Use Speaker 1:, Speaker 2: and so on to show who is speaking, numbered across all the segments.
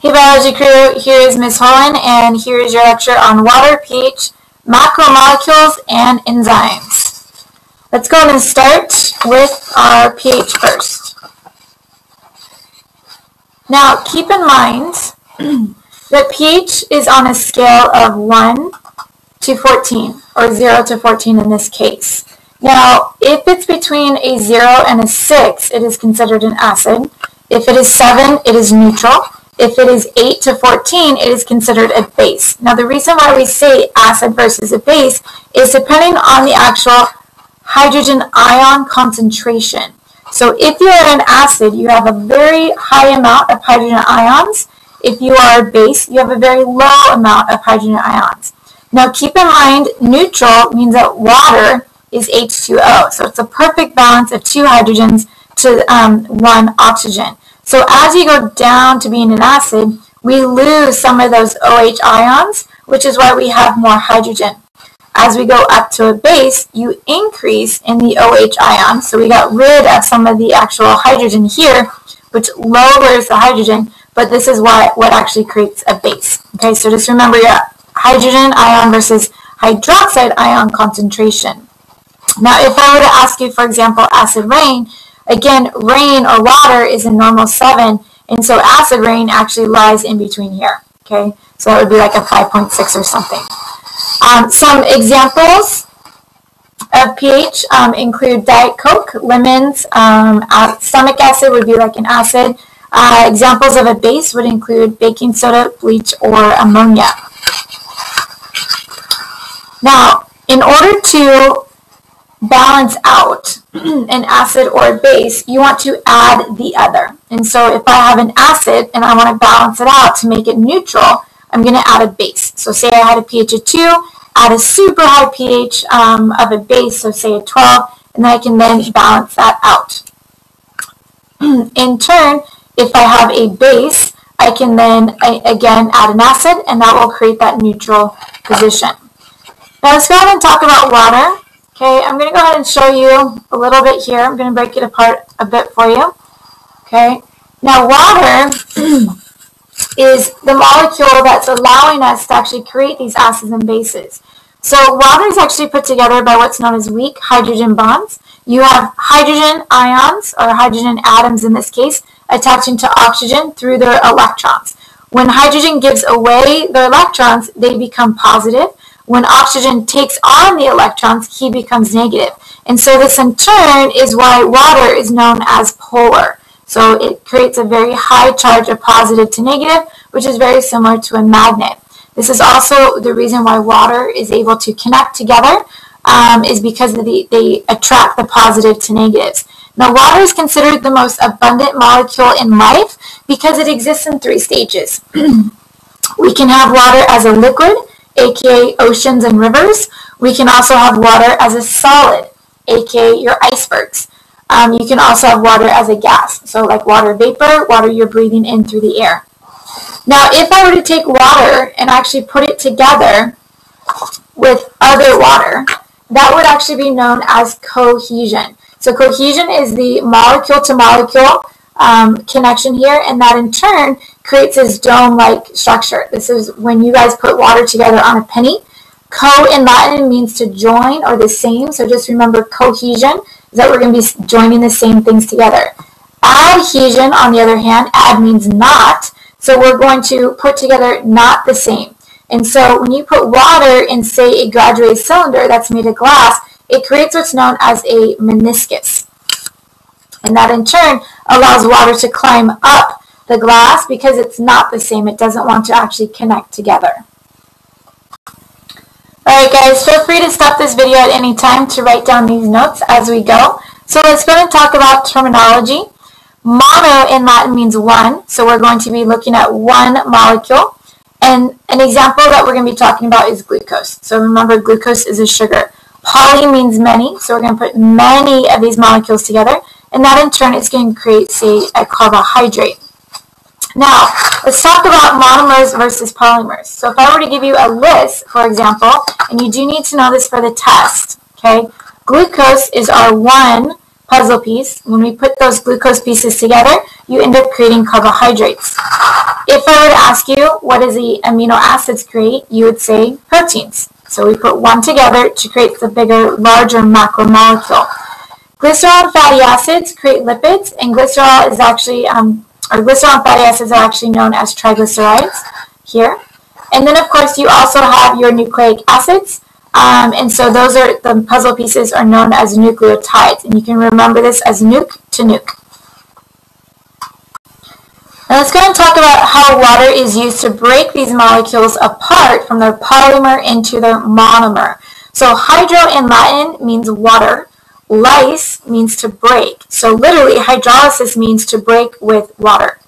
Speaker 1: Hey biology crew, here is Ms. Holland, and here is your lecture on water, pH, macromolecules, and enzymes. Let's go ahead and start with our pH first. Now keep in mind that pH is on a scale of 1 to 14, or 0 to 14 in this case. Now if it's between a 0 and a 6, it is considered an acid. If it is 7, it is neutral. If it is 8 to 14, it is considered a base. Now the reason why we say acid versus a base is depending on the actual hydrogen ion concentration. So if you are an acid, you have a very high amount of hydrogen ions. If you are a base, you have a very low amount of hydrogen ions. Now keep in mind, neutral means that water is H2O. So it's a perfect balance of 2 hydrogens to 1 oxygen. So as you go down to being an acid, we lose some of those OH ions, which is why we have more hydrogen. As we go up to a base, you increase in the OH ions. So we got rid of some of the actual hydrogen here, which lowers the hydrogen, but this is what actually creates a base. Okay, so just remember your hydrogen ion versus hydroxide ion concentration. Now if I were to ask you, for example, acid rain, again, rain or water is a normal 7, and so acid rain actually lies in between here. Okay, so that would be like a 5.6 or something. Some examples of pH include Diet Coke, lemons, stomach acid would be like an acid. Examples of a base would include baking soda, bleach, or ammonia. Now, in order to balance out an acid or a base, you want to add the other. And so if I have an acid and I want to balance it out to make it neutral, I'm going to add a base. So say I had a pH of 2, add a super high pH of a base, so say a 12, and I can then balance that out. In turn, if I have a base, I can then again add an acid, and that will create that neutral position. Now let's go ahead and talk about water. Okay, I'm going to go ahead and show you a little bit here. I'm going to break it apart a bit for you. Okay, now water is the molecule that's allowing us to actually create these acids and bases. So water is actually put together by what's known as weak hydrogen bonds. You have hydrogen ions, or hydrogen atoms in this case, attaching to oxygen through their electrons. When hydrogen gives away their electrons, they become positive. When oxygen takes on the electrons, he becomes negative. And so this in turn is why water is known as polar. So it creates a very high charge of positive to negative, which is very similar to a magnet. This is also the reason why water is able to connect together, is because they attract the positive to negatives. Now water is considered the most abundant molecule in life because it exists in 3 stages. We can have water as a liquid, aka oceans and rivers. We can also have water as a solid, aka your icebergs. You can also have water as a gas, so like water vapor, water you're breathing in through the air. Now if I were to take water and actually put it together with other water, that would actually be known as cohesion. So cohesion is the molecule to molecule connection here, and that in turn creates this dome-like structure. This is when you guys put water together on a penny. Co in Latin means to join or the same, so just remember cohesion is that we're going to be joining the same things together. Adhesion, on the other hand, add means not, so we're going to put together not the same. And so when you put water in, say, a graduated cylinder that's made of glass, it creates what's known as a meniscus. And that in turn allows water to climb up the glass because it's not the same. It doesn't want to actually connect together. Alright guys, feel free to stop this video at any time to write down these notes as we go. So let's go and talk about terminology. Mono in Latin means 1, so we're going to be looking at 1 molecule. And an example that we're going to be talking about is glucose. So remember, glucose is a sugar. Poly means many, so we're going to put many of these molecules together, and that in turn is going to create, say, a carbohydrate. Now, let's talk about monomers versus polymers. So if I were to give you a list, for example, and you do need to know this for the test, okay, glucose is our 1 puzzle piece. When we put those glucose pieces together, you end up creating carbohydrates. If I were to ask you, what does the amino acids create, you would say proteins. So we put one together to create the bigger, larger macromolecule. Glycerol and fatty acids create lipids, and glycerol is actually, glycerol and fatty acids are actually known as triglycerides here. And then, of course, you also have your nucleic acids, and so those are the puzzle pieces are known as nucleotides, and you can remember this as nuke to nuke. Now let's go and talk about how water is used to break these molecules apart from their polymer into their monomer. So hydro in Latin means water. Lyse means to break. So literally, hydrolysis means to break with water.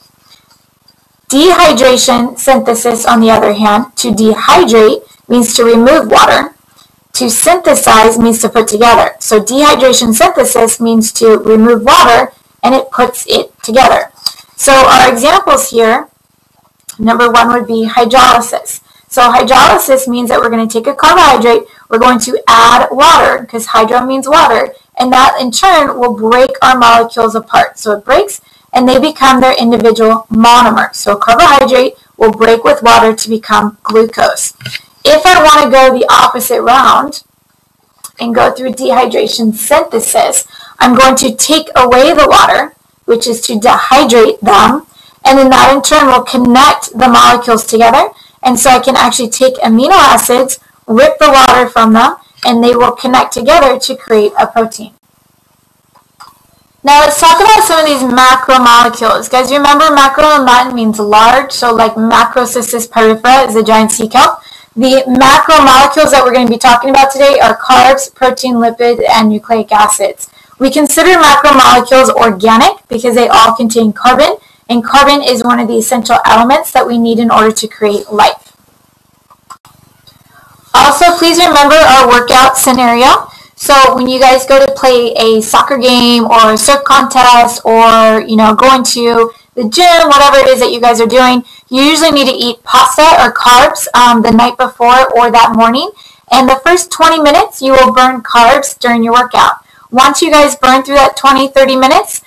Speaker 1: Dehydration synthesis, on the other hand, to dehydrate means to remove water. To synthesize means to put together. So dehydration synthesis means to remove water, and it puts it together. So our examples here, number one would be hydrolysis. So hydrolysis means that we're going to take a carbohydrate, we're going to add water, because hydro means water, and that in turn will break our molecules apart. So it breaks, and they become their individual monomers. So a carbohydrate will break with water to become glucose. If I want to go the opposite round and go through dehydration synthesis, I'm going to take away the water, which is to dehydrate them, and then that in turn will connect the molecules together, and so I can actually take amino acids, rip the water from them, and they will connect together to create a protein. Now let's talk about some of these macromolecules. Guys, remember macro in Latin means large, so like Macrocystis pyrifera is a giant sea kelp. The macromolecules that we're going to be talking about today are carbs, protein, lipid, and nucleic acids. We consider macromolecules organic because they all contain carbon, and carbon is one of the essential elements that we need in order to create life. Also, please remember our workout scenario. So when you guys go to play a soccer game or a surf contest or, going to the gym, whatever it is that you guys are doing, you usually need to eat pasta or carbs the night before or that morning. And the first 20 minutes, you will burn carbs during your workout. Once you guys burn through that 20-30 minutes,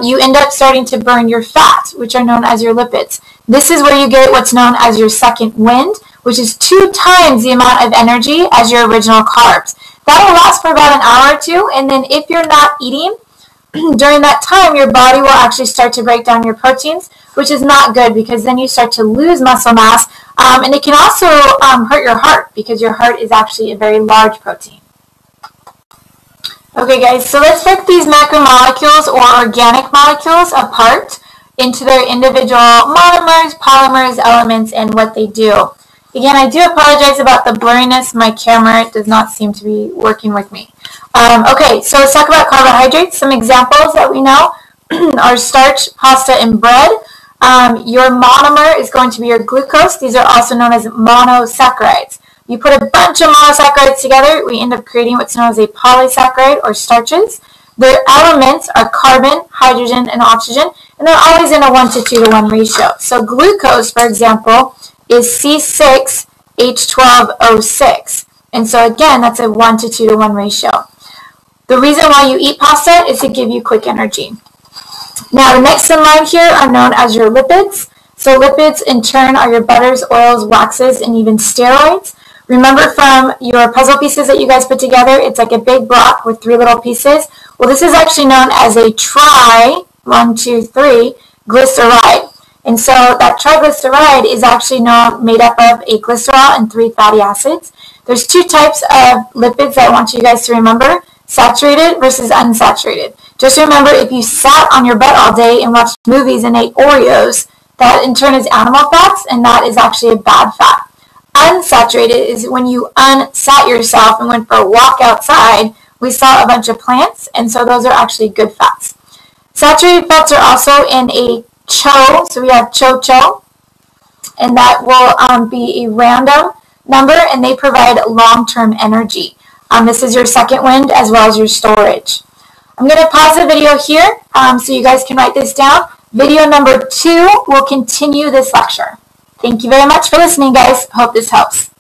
Speaker 1: you end up starting to burn your fat, which are known as your lipids. This is where you get what's known as your second wind, which is 2 times the amount of energy as your original carbs. That'll last for about an hour or two, and then if you're not eating during that time, your body will actually start to break down your proteins, which is not good because then you start to lose muscle mass, and it can also hurt your heart because your heart is actually a very large protein. Okay guys, so let's break these macromolecules or organic molecules apart into their individual monomers, polymers, elements, and what they do. Again, I do apologize about the blurriness. My camera does not seem to be working with me. Okay, so let's talk about carbohydrates. Some examples that we know are starch, pasta, and bread. Your monomer is going to be your glucose. These are also known as monosaccharides. You put a bunch of monosaccharides together, we end up creating what's known as a polysaccharide or starches. Their elements are carbon, hydrogen, and oxygen, and they're always in a 1:2:1 ratio. So glucose, for example, is C6H12O6. And so again, that's a 1:2:1 ratio. The reason why you eat pasta is to give you quick energy. Now the next in line here are known as your lipids. So lipids in turn are your butters, oils, waxes, and even steroids. Remember from your puzzle pieces that you guys put together, it's like a big block with 3 little pieces. Well, this is actually known as a glyceride. And so that triglyceride is actually made up of a glycerol and 3 fatty acids. There's 2 types of lipids that I want you guys to remember, saturated versus unsaturated. Just remember, if you sat on your butt all day and watched movies and ate Oreos, that in turn is animal fats, and that is actually a bad fat. Unsaturated is when you unsat yourself and went for a walk outside. We saw a bunch of plants, and so those are actually good fats. Saturated fats are also in a CHO, so we have CHO, and that will be a random number, and they provide long-term energy. This is your second wind as well as your storage. I'm going to pause the video here so you guys can write this down. Video number 2 will continue this lecture. Thank you very much for listening, guys. Hope this helps.